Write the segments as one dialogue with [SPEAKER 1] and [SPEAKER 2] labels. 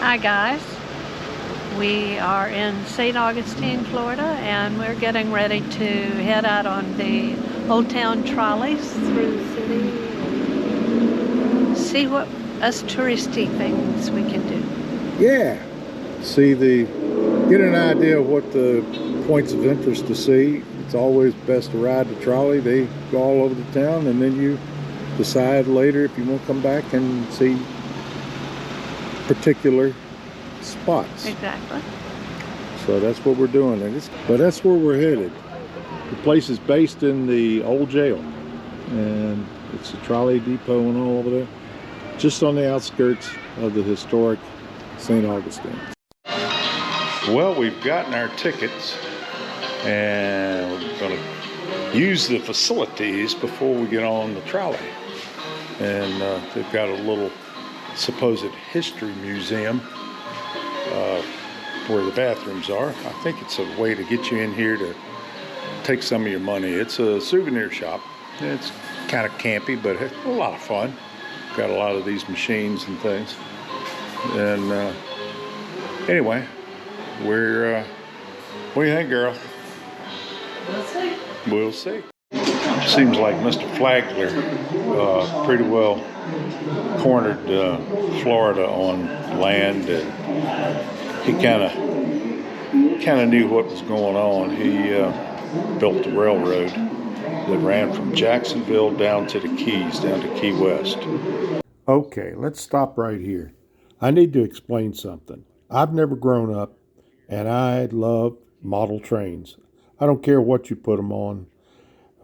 [SPEAKER 1] Hi guys, we are in St. Augustine, Florida, and we're getting ready to head out on the Old Town trolleys through the city and see what us touristy things we can do.
[SPEAKER 2] Yeah, get an idea of what the points of interest to see. It's always best to ride the trolley. They go all over the town, and then you decide later if you want to come back and see particular spots.
[SPEAKER 1] Exactly.
[SPEAKER 2] So that's what we're doing. But that's where we're headed. The place is based in the old jail, and it's a trolley depot and all over there, just on the outskirts of the historic St. Augustine. Well, we've gotten our tickets, and we're going to use the facilities before we get on the trolley. And they've got a little supposed history museum where the bathrooms are. I think it's a way to get you in here to take some of your money. It's a souvenir shop. It's kind of campy, but it's a lot of fun. Got a lot of these machines and things. And anyway, what do you think, girl?
[SPEAKER 1] We'll see.
[SPEAKER 2] We'll see. Seems like Mr. Flagler pretty well cornered Florida on land, and he kind of knew what was going on. He built the railroad that ran from Jacksonville down to the Keys, down to Key West. Okay, let's stop right here. I need to explain something. I've never grown up, and I love model trains. I don't care what you put them on,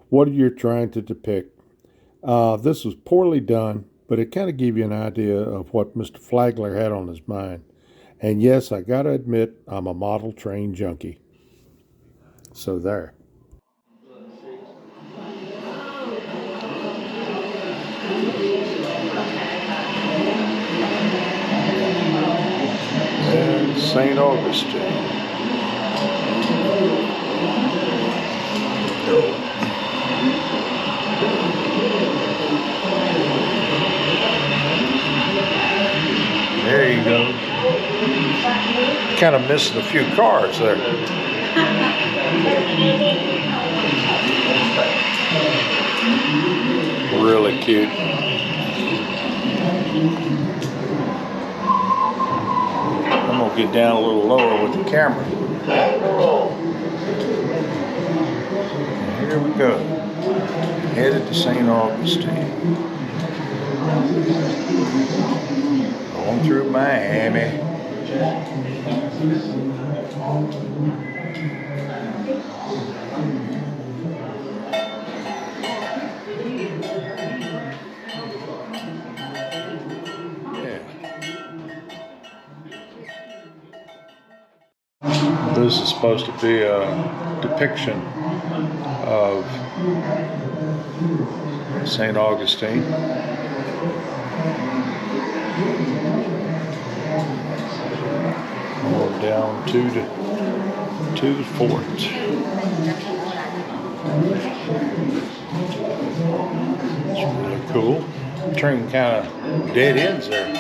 [SPEAKER 2] what you're trying to depict. This was poorly done, but it kind of gave you an idea of what Mr. Flagler had on his mind. And yes, I got to admit, I'm a model train junkie. So there. And St. Augustine. There you go. Kind of missing a few cars there. Really cute. I'm gonna get down a little lower with the camera. And here we go. Headed to St. Augustine. Going through Miami. Yeah. This is supposed to be a depiction of St. Augustine. Going down to the fort. It's really cool. Train kind of dead ends there.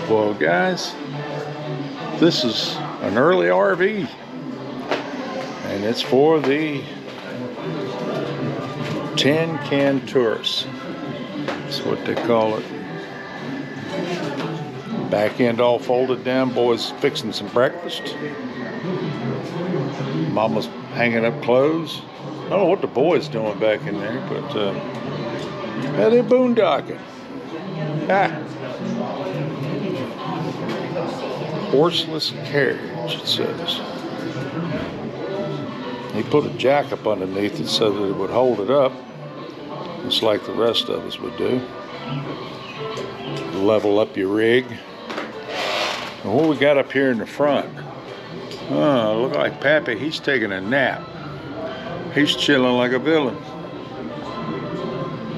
[SPEAKER 2] Well, guys, this is an early RV, and it's for the tin can tourists. That's what they call it. Back end all folded down. Boys fixing some breakfast. Mama's hanging up clothes. I don't know what the boys doing back in there, but yeah, they're boondocking. Horseless carriage, it says. He put a jack up underneath it so that it would hold it up, just like the rest of us would do. Level up your rig. And what we got up here in the front? Oh, look like Pappy, he's taking a nap. He's chilling like a villain.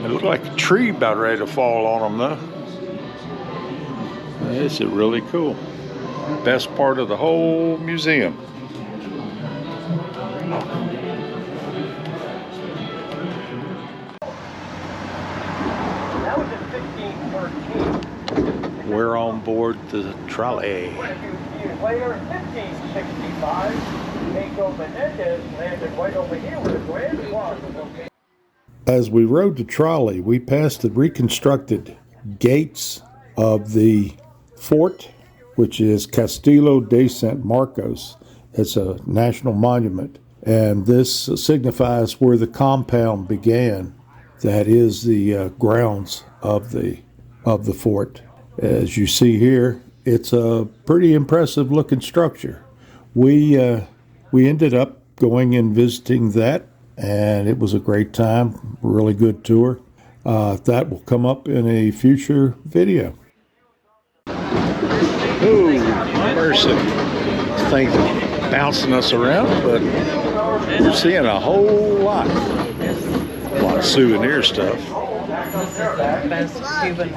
[SPEAKER 2] It looked like a tree about ready to fall on him though. This is really cool. Best part of the whole museum. on board the trolley.
[SPEAKER 3] A few years later, 1565, Pedro Menendez landed right over here where the Grand Cross is located.
[SPEAKER 4] As we rode the trolley, we passed the reconstructed gates of the fort, which is Castillo de San Marcos. It's a national monument, and this signifies where the compound began. That is the grounds of the fort. As you see here, it's a pretty impressive looking structure. We ended up going and visiting that, and it was a great time, really good tour. That will come up in a future video.
[SPEAKER 2] Ooh, mercy. This thing's bouncing us around, but we're seeing a whole lot. A lot of souvenir stuff.
[SPEAKER 5] Best Cuban.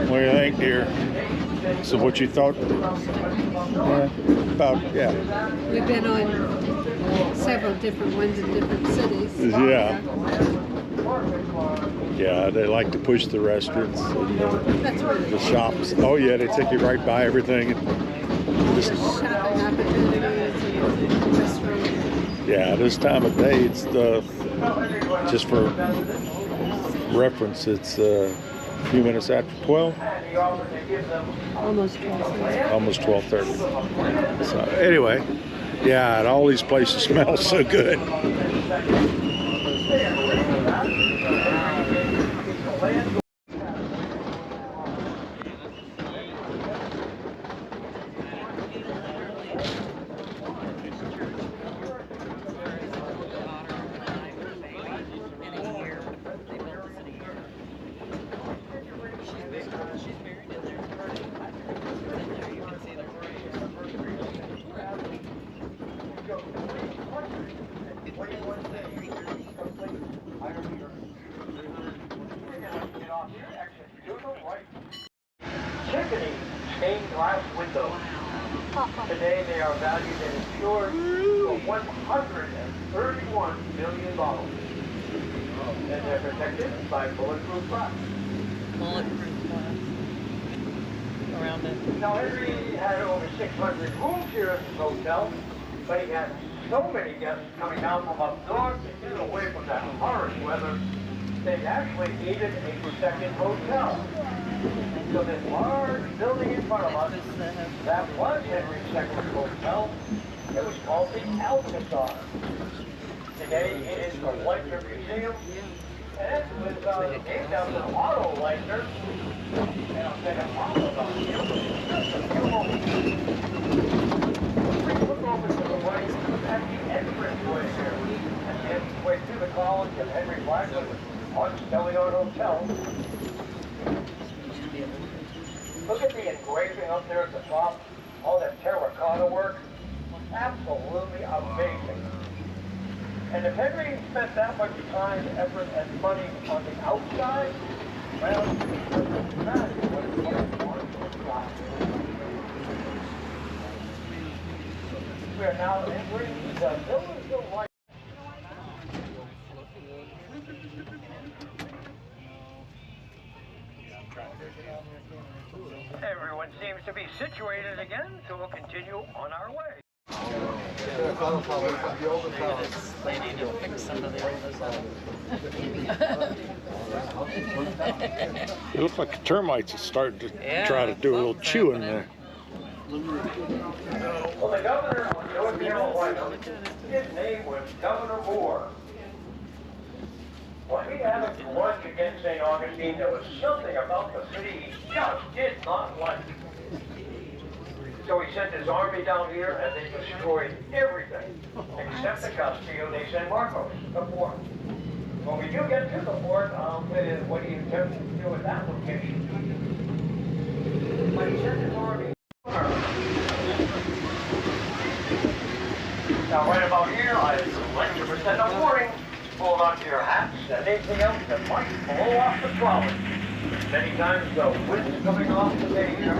[SPEAKER 2] What do you think, dear? So what you thought about, yeah.
[SPEAKER 6] We've been on several different ones in different cities.
[SPEAKER 2] Yeah. Yeah, they like to push the restaurants and the shops. Oh yeah, they take you right by everything. And just,
[SPEAKER 6] Shopping opportunities and restaurants.
[SPEAKER 2] yeah, this time of day, it's just for reference, it's a few minutes after 12.
[SPEAKER 6] Almost 12.
[SPEAKER 2] Almost 12:30. So anyway, yeah, and all these places smell so good.
[SPEAKER 3] Tiffany stained glass windows. Today they are valued and insured for $131 million. And they're protected by bulletproof glass.
[SPEAKER 5] Bulletproof glass around it.
[SPEAKER 3] Now Henry had over 600 rooms here at this hotel, but he had so many guests coming down from up north to get away from that harsh weather, they actually needed a second hotel. So this large building in front of us, that was Henry's second hotel. It was called the Alcazar. Today it is the Leitner Museum, and it was named after Otto Leitner. And I'll say a lot about him. Just a few moments. We look over to the right at the entranceway here. At the entranceway to the college of Henry Flagler was Montstellion Hotel. Look at the engraving up there at the top, all that terracotta work. Absolutely amazing. And if Henry spent that much time, effort, and money on the outside, well, it doesn't matter what it was on the inside. We are now entering the Village of Light. Everyone seems to be situated again, so we'll continue on our way.
[SPEAKER 5] Lady to fix some of the
[SPEAKER 2] It looks like the termites are starting to try to do a little chewing there.
[SPEAKER 3] Well, the governor of North Carolina, his name was Governor Moore. Well, he had a grudge against St. Augustine. There was something about the city he just did not like. So he sent his army down here and they destroyed everything except the Castillo de San Marcos, the fort. When we do get to the fort, I'll tell you what he intended to do at that location. But he sent his army. Now, right about here, I'd like to present a warning. Hold on to your hats and anything else that might blow off the trolley. Many times the wind's coming off the day here.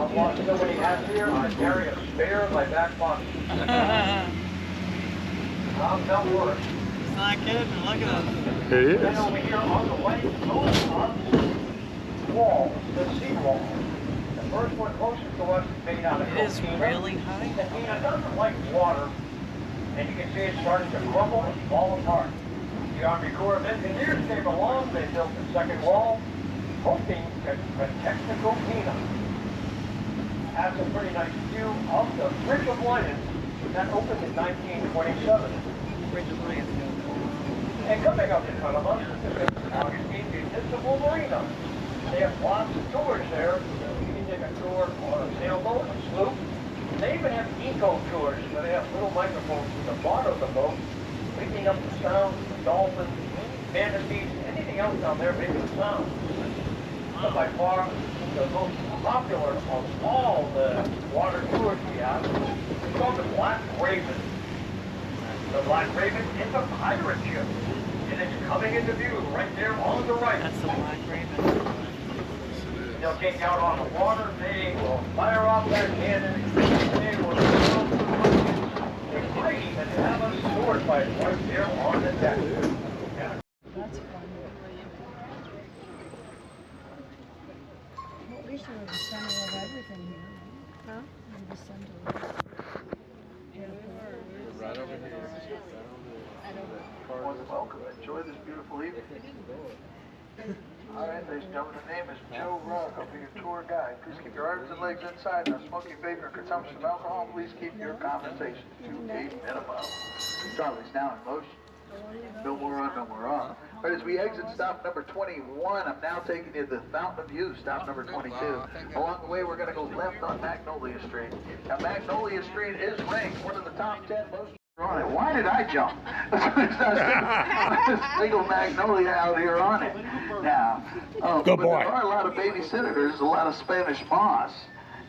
[SPEAKER 3] I've lost so many hats here, I carry a spare in my back pocket. Don't worry.
[SPEAKER 5] not kidding. Look at him.
[SPEAKER 2] It is.
[SPEAKER 3] Then over here on the right, those are wall, the sea wall. The first one closest to us is made out of
[SPEAKER 5] It is
[SPEAKER 3] coquina.
[SPEAKER 5] really high.
[SPEAKER 3] Coquina doesn't like water, and you can see it starting to crumble and fall apart. The Army Corps of Engineers came along, they built the second wall, hoping to protect the coquina. Has a pretty nice view of the Bridge of Lions that opened in 1927.
[SPEAKER 5] Bridge of Lions.
[SPEAKER 3] And coming up in front of us is the Augustine Municipal Marina. They have lots of tours there. You can take a tour on a sailboat, a sloop. They even have eco tours where they have little microphones at the bottom of the boat, picking up the sounds of the dolphins, manatees, anything else down there making sound. But by far, the most popular of all the water tours we have is called the Black Raven. The Black Raven is a pirate ship, and it's coming into view right there on the right.
[SPEAKER 5] That's the Black Raven.
[SPEAKER 3] They'll take out on the water, they will fire off their cannon, they will they might even have a sword fight right there on the deck. Yeah.
[SPEAKER 5] That's fun.
[SPEAKER 6] At least you're the center of everything here.
[SPEAKER 5] Huh?
[SPEAKER 6] You're the center.
[SPEAKER 7] Right over here.
[SPEAKER 3] More than welcome. Enjoy this beautiful evening. All right, ladies and gentlemen, the name is Joe Rock. I'll be your tour guide. Please keep your arms and legs inside. No smoking, vapor, or consumption of alcohol. Please keep your conversations to a minimum. Charlie's now in motion. No more on, no more on. All right, as we exit stop number 21, I'm now taking you to the Fountain of Youth, stop number 22. Along the way, we're going to go left on Magnolia Street. Now, Magnolia Street is ranked one of the top 10 most on it. Why did I jump? There's a single magnolia out here on it. Now,
[SPEAKER 2] Good
[SPEAKER 3] but
[SPEAKER 2] boy.
[SPEAKER 3] there are a lot of baby senators, a lot of Spanish moss.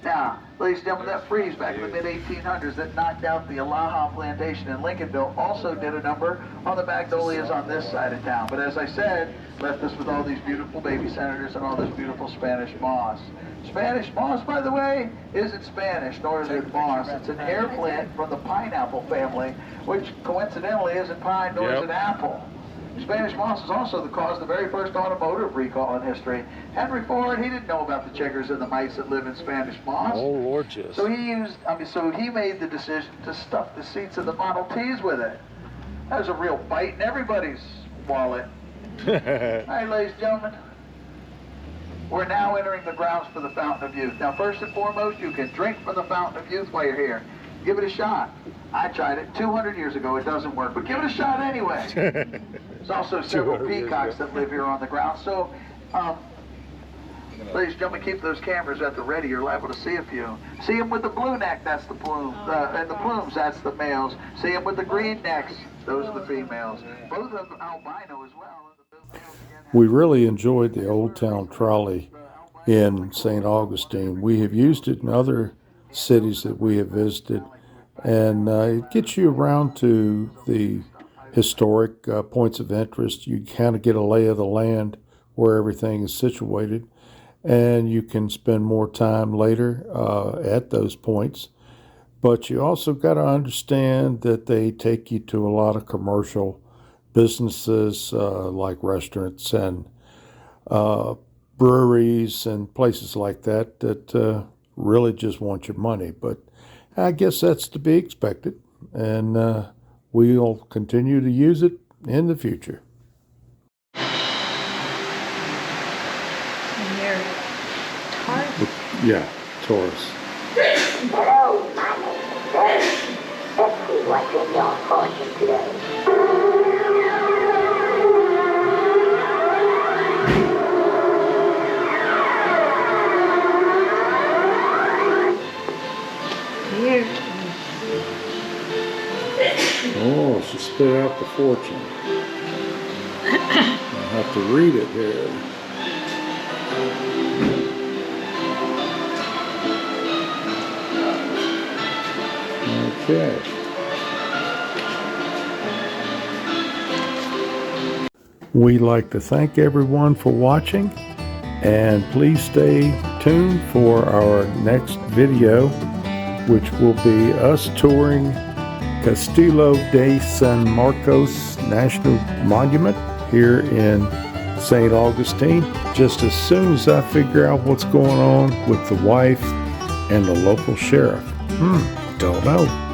[SPEAKER 3] Now, ladies and gentlemen, that freeze back in the mid-1800s that knocked out the Alaha Plantation in Lincolnville also did a number on the magnolias on this side of town. But as I said, left us with all these beautiful baby senators and all this beautiful Spanish moss. Spanish moss, by the way, isn't Spanish, nor is it moss. It's an air plant from the pineapple family, which coincidentally isn't pine, nor is it apple. Spanish moss is also the cause of the very first automotive recall in history. Henry Ford, he didn't know about the chiggers and the mice that live in Spanish moss.
[SPEAKER 2] Oh, Lord, yes.
[SPEAKER 3] So he made the decision to stuff the seats of the Model Ts with it. That was a real bite in everybody's wallet. All right, ladies and gentlemen, we're now entering the grounds for the Fountain of Youth. Now, first and foremost, you can drink from the Fountain of Youth while you're here. Give it a shot. I tried it 200 years ago. It doesn't work, but give it a shot anyway. There's also several
[SPEAKER 2] 200 years
[SPEAKER 3] peacocks
[SPEAKER 2] ago.
[SPEAKER 3] that live here on the ground. So, ladies and gentlemen, keep those cameras at the ready. You're liable to see a few. See them with the blue neck, that's the plume. And the plumes, that's the males. See them with the green necks, those are the females. Both of them albino as well.
[SPEAKER 4] We really enjoyed the Old Town Trolley in St. Augustine. We have used it in other cities that we have visited, and it gets you around to the historic points of interest. You kind of get a lay of the land where everything is situated, and you can spend more time later at those points. But you also got to understand that they take you to a lot of commercial businesses like restaurants and breweries and places like that that really just want your money. But I guess that's to be expected, and we'll continue to use it in the future.
[SPEAKER 1] And they're Taurus.
[SPEAKER 4] Yeah, Taurus.
[SPEAKER 8] Hello, my name is Dave. Let's see what's in your fortune today.
[SPEAKER 1] Here.
[SPEAKER 4] Oh, she spit out the fortune. I'll have to read it here. Okay. We'd like to thank everyone for watching, and please stay tuned for our next video, which will be us touring Castillo de San Marcos National Monument here in St. Augustine. Just as soon as I figure out what's going on with the wife and the local sheriff. Don't know.